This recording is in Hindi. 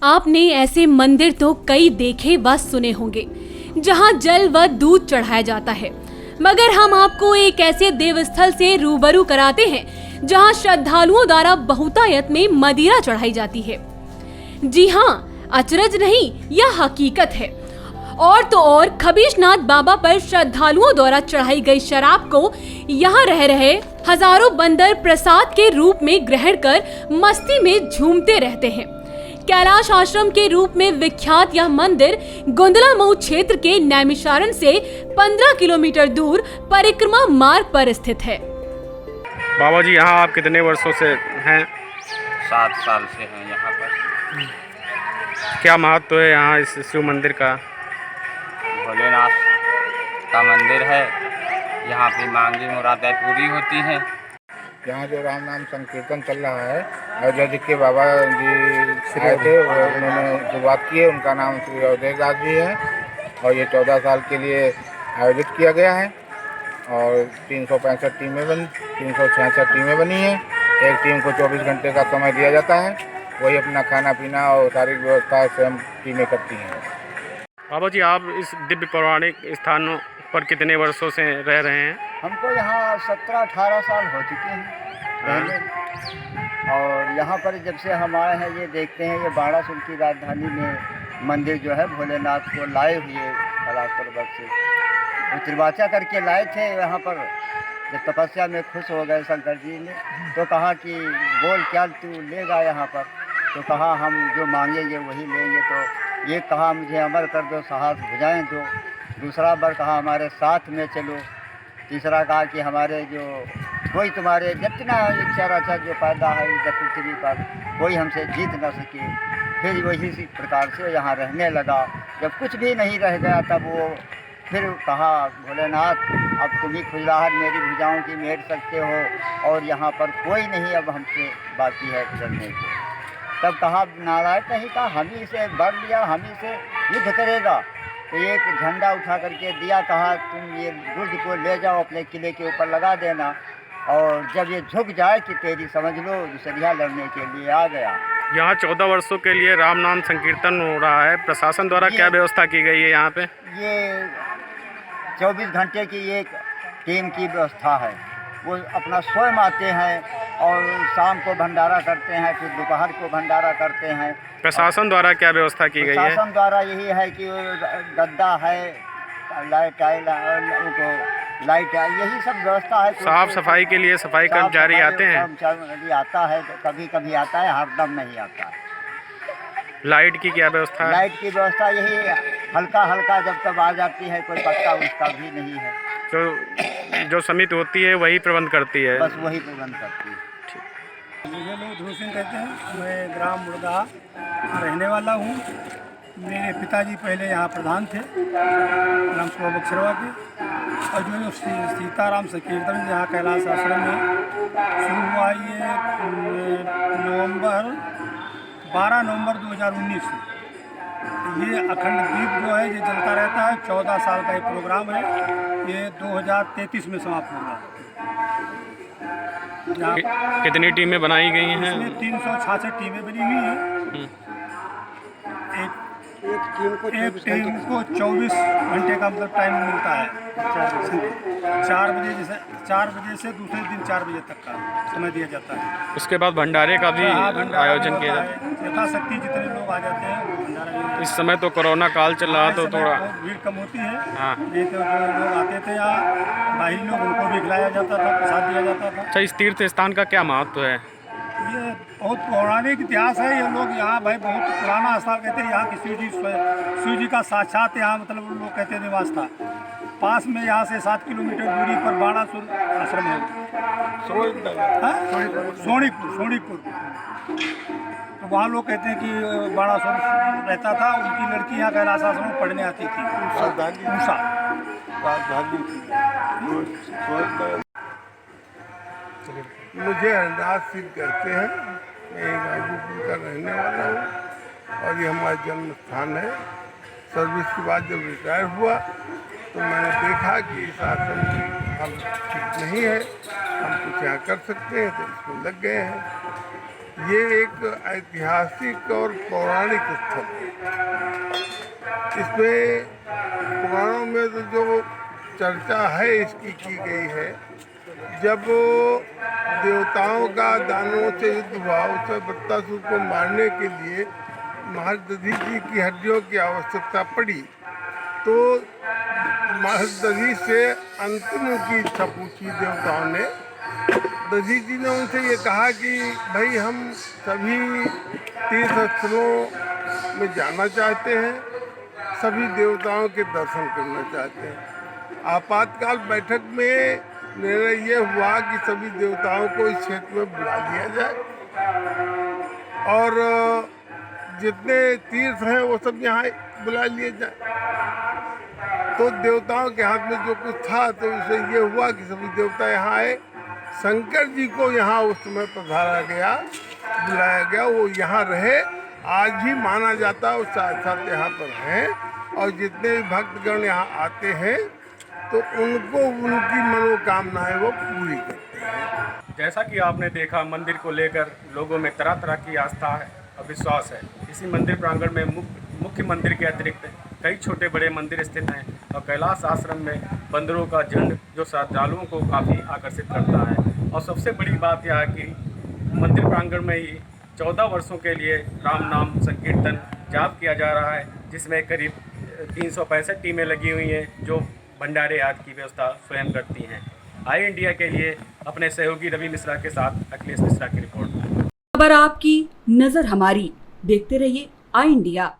आपने ऐसे मंदिर तो कई देखे व सुने होंगे जहां जल व दूध चढ़ाया जाता है, मगर हम आपको एक ऐसे देवस्थल से रूबरू कराते हैं जहां श्रद्धालुओं द्वारा बहुतायत में मदिरा चढ़ाई जाती है। जी हाँ, अचरज नहीं, यह हकीकत है। और तो और खबीशनाथ बाबा पर श्रद्धालुओं द्वारा चढ़ाई गई शराब को यहाँ रह रहे हजारों बंदर प्रसाद के रूप में ग्रहण कर मस्ती में झूमते रहते हैं। कैलाश आश्रम के रूप में विख्यात यह मंदिर गोंदला मऊ क्षेत्र के नैमिषारण्य से 15 किलोमीटर दूर परिक्रमा मार्ग पर स्थित है। बाबा जी, यहाँ आप कितने वर्षों से हैं? 7 साल से हैं यहाँ पर। क्या महत्व है यहाँ इस शिव मंदिर का? भोलेनाथ का मंदिर है, यहाँ पे मांगी मुरादें पूरी होती हैं। यहाँ जो राम नाम संकीर्तन चल रहा है, अयोध्या जी के बाबा जी आए थे, उन्होंने शुरुआत की है। उनका नाम श्री अयोध्या दास जी है और ये 14 साल के लिए आयोजित किया गया है और 365 टीमें बनी हैं। एक टीम को 24 घंटे का समय दिया जाता है, वही अपना खाना पीना और सारी व्यवस्था स्वयं टीमें करती हैं। बाबा जी, आप इस दिव्य पौराणिक स्थानों पर कितने वर्षों से रह रहे हैं? हमको यहाँ 17-18 साल हो चुके हैं रहने। और यहाँ पर जब से हम आए हैं, ये देखते हैं ये बाड़ासुर की राजधानी में मंदिर जो है भोलेनाथ को लाए हुए कैलाश पर्वत से उत्तरवाचा करके लाए थे। यहाँ पर जब तपस्या में खुश हो गए शंकर जी ने, तो कहा कि बोल क्या तू लेगा यहाँ पर। तो कहा हम जो मांगेंगे वही लेंगे। तो ये कहा मुझे अमर कर दो, साहस भुजाएं दो। दूसरा बार कहा हमारे साथ में चलो। तीसरा कहा कि हमारे जो कोई तुम्हारे जितना इच्छा रचा जो पैदा है इस पृथ्वी पर, कोई हमसे जीत न सके। फिर वही इसी प्रकार से यहाँ रहने लगा। जब कुछ भी नहीं रह गया तब वो फिर कहा भोलेनाथ, अब तुम ही खुजलाहट मेरी भुजाओं की मेट सकते हो और यहाँ पर कोई नहीं अब हमसे बाकी है चलने को। तब कहा नारायण नहीं कहा हम ही से बर लिया, हम ही से युद्ध करेगा। तो एक झंडा उठा करके दिया, कहा तुम ये बुर्ज को ले जाओ अपने किले के ऊपर लगा देना और जब ये झुक जाए कि तेरी समझ लो दुसरिया लड़ने के लिए आ गया। यहाँ 14 वर्षों के लिए राम नाम संकीर्तन हो रहा है। प्रशासन द्वारा क्या व्यवस्था की गई है यहाँ पे? ये 24 घंटे की एक टीम की व्यवस्था है। वो अपना स्वयं आते हैं और शाम को भंडारा करते हैं, फिर दोपहर को भंडारा करते हैं। प्रशासन द्वारा क्या व्यवस्था की गई है? प्रशासन द्वारा यही है कि गद्दा है, लाइट यही सब व्यवस्था है। साफ सफाई के लिए सफाई कर्मचारी आते हैं? कर्मचारी आता है, कभी कभी आता है, हरदम नहीं आता है। लाइट की क्या व्यवस्था है? लाइट की व्यवस्था यही हल्का हल्का जब तब आ जाती है, कोई पक्का उसका भी नहीं है। जो समिति होती है वही प्रबंध करती है? बस वही प्रबंध करती है। मुझे लोग ध्रुव सिंह कहते हैं। मैं ग्राम मुर्गा रहने वाला हूँ। मेरे पिताजी पहले यहाँ प्रधान थे ग्राम सभा बक्सरवा के, और जो सीताराम संकीर्तन यहाँ कैलाश आश्रम में शुरू हुआ, ये 12 नवंबर 2019 से ये अखंड दीप जो है ये चलता रहता है। 14 साल का ये प्रोग्राम है। ये 2033 में समाप्त होगा। कितनी टीमें बनाई गई हैं? इसमें 366 टीमें बनी हुई हैं। एक टीम को 24 घंटे का मतलब टाइम मिलता है। 4 बजे से दूसरे दिन 4 बजे तक का समय दिया जाता है। उसके बाद भंडारे का भी आयोजन किया जाता है। यथाशक्ति जितने लोग आ जाते हैं वो भंडारा। इस समय तो कोरोना काल चल रहा तो थोड़ा भीड़ कम होती है। हाँ। नहीं तो जो लोग आते थे यहाँ बाहरी लोग, उनको भी खिलाया जाता था, प्रसाद दिया जाता था। अच्छा, इस तीर्थ स्थान का क्या महत्व है? ये बहुत पौराणिक इतिहास है। ये लोग यहाँ भाई बहुत पुराना स्थल कहते हैं। यहाँ की शिव जी का साक्षात यहाँ मतलब लोग कहते हैं निवास था। पास में यहाँ से 7 किलोमीटर दूरी पर बाड़ासुर आश्रम है, सोनीपुर। तो वहाँ लोग कहते हैं कि बाड़ासुर रहता था, उनकी लड़की यहाँ कैलाश आश्रम में पढ़ने आती थी, उषा। मुझे हरदास सिंह कहते हैं। मैं गाजीपुर का रहने वाला हूँ और ये हमारा जन्म स्थान है। सर्विस के बाद जब रिटायर हुआ तो मैंने देखा कि इस आश्रम की हालत ठीक नहीं है, हम कुछ यहाँ कर सकते हैं, तो इसमें लग गए हैं। ये एक ऐतिहासिक और पौराणिक स्थल है। इसमें पुराणों में तो जो चर्चा है इसकी की गई है, जब देवताओं का दानवों से युद्ध हुआ, उसमें वृत्तासुर को मारने के लिए महर्षि दधीचि जी की हड्डियों की आवश्यकता पड़ी, तो महर्षि दधीचि से अंतिम उनकी इच्छा पूछी देवताओं ने। दधीचि जी ने उनसे ये कहा कि भाई हम सभी तीर्थ स्थलों में जाना चाहते हैं, सभी देवताओं के दर्शन करना चाहते हैं। आपातकाल बैठक में निर्णय ये हुआ कि सभी देवताओं को इस क्षेत्र में बुला लिया जाए और जितने तीर्थ हैं वो सब यहाँ बुला लिए जाए। तो देवताओं के हाथ में जो कुछ था तो उससे ये हुआ कि सभी देवता यहाँ आए। शंकर जी को यहाँ उस समय पधारा गया, बुलाया गया, वो यहाँ रहे। आज भी माना जाता है वो साथ साथ यहाँ पर हैं और जितने भी भक्तगण यहाँ आते हैं तो उनको उनकी मनोकामनाएं वो पूरी करते हैं। जैसा कि आपने देखा, मंदिर को लेकर लोगों में तरह तरह की आस्था है और विश्वास है। इसी मंदिर प्रांगण में मुख्य मंदिर के अतिरिक्त कई छोटे बड़े मंदिर स्थित हैं और कैलाश आश्रम में बंदरों का झुंड जो श्रद्धालुओं को काफ़ी आकर्षित करता है। और सबसे बड़ी बात यह है कि मंदिर प्रांगण में ही 14 वर्षों के लिए राम नाम संकीर्तन जाप किया जा रहा है, जिसमें करीब 365 टीमें लगी हुई हैं जो भंडारे आदि की व्यवस्था स्वयं करती हैं। आई इंडिया के लिए अपने सहयोगी रवि मिश्रा के साथ अखिलेश मिश्रा की रिपोर्ट। खबर आपकी, नजर हमारी। देखते रहिए आई इंडिया।